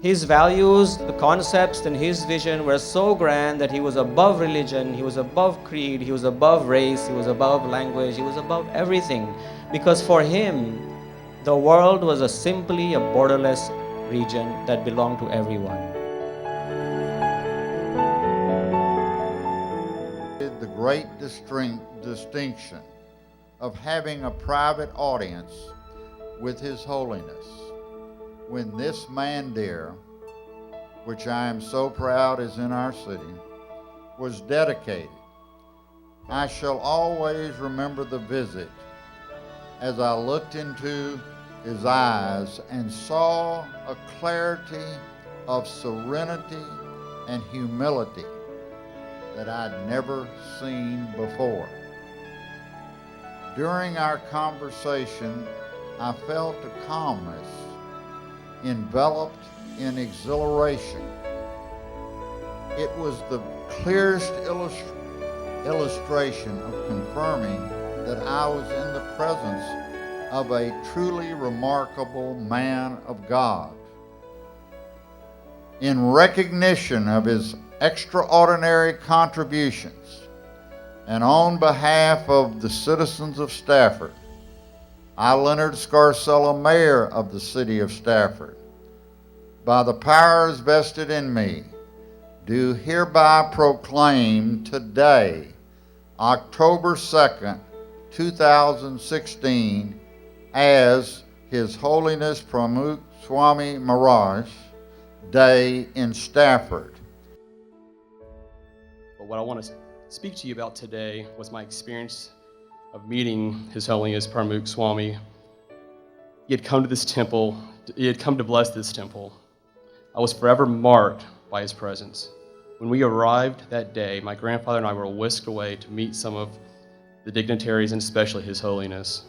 His values, the concepts, and his vision were so grand that he was above religion, he was above creed, he was above race, he was above language, he was above everything. Because for him, the world was simply a borderless region that belonged to everyone. The great distinction of having a private audience with His Holiness. When this man dear, which I am so proud is in our city, was dedicated, I shall always remember the visit as I looked into his eyes and saw a clarity of serenity and humility that I'd never seen before. During our conversation, I felt a calmness enveloped in exhilaration. It was the clearest illustration of confirming that I was in the presence of a truly remarkable man of God. In recognition of his extraordinary contributions, and on behalf of the citizens of Stafford, I, Leonard Scarcella, Mayor of the City of Stafford, by the powers vested in me, do hereby proclaim today, October 2nd, 2016, as His Holiness Pramukh Swami Maharaj Day in Stafford. But what I want to speak to you about today was my experience of meeting His Holiness Pramukh Swami. He had come to this temple, he had come to bless this temple. I was forever marked by his presence. When we arrived that day, my grandfather and I were whisked away to meet some of the dignitaries, and especially His Holiness.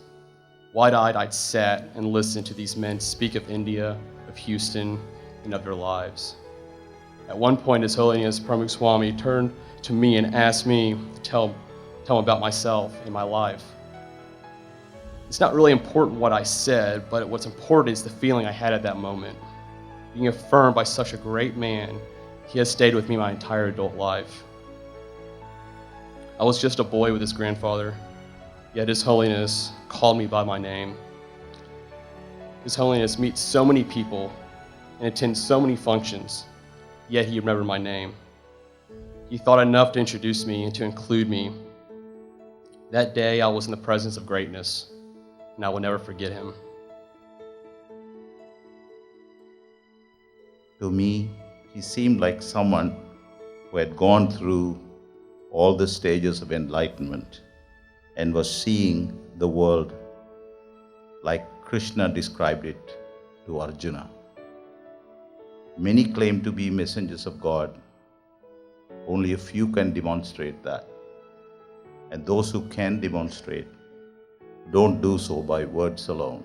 Wide-eyed, I sat and listened to these men speak of India, of Houston, and of their lives. At one point, His Holiness Pramukh Swami turned to me and asked me to tell him about myself and my life. It's not really important what I said, but what's important is the feeling I had at that moment. Being affirmed by such a great man, he has stayed with me my entire adult life. I was just a boy with his grandfather, yet His Holiness called me by my name. His Holiness meets so many people and attends so many functions, yet he remembered my name. He thought enough to introduce me and to include me. That day I was in the presence of greatness, and I will never forget him. To me, he seemed like someone who had gone through all the stages of enlightenment and was seeing the world like Krishna described it to Arjuna. Many claim to be messengers of God. Only a few can demonstrate that. And those who can demonstrate don't do so by words alone.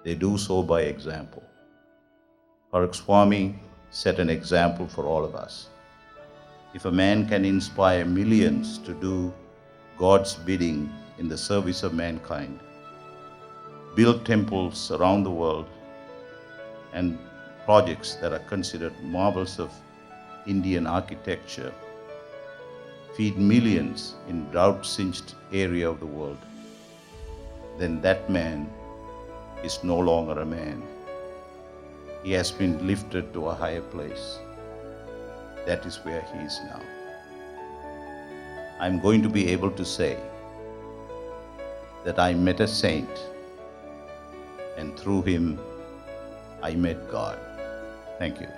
They do so by example. Pramukh Swami set an example for all of us. If a man can inspire millions to do God's bidding in the service of mankind, build temples around the world, and projects that are considered marvels of Indian architecture, feed millions in drought-singed area of the world, then that man is no longer a man. He has been lifted to a higher place. That is where he is now. I'm going to be able to say that I met a saint, and through him I met God. Thank you.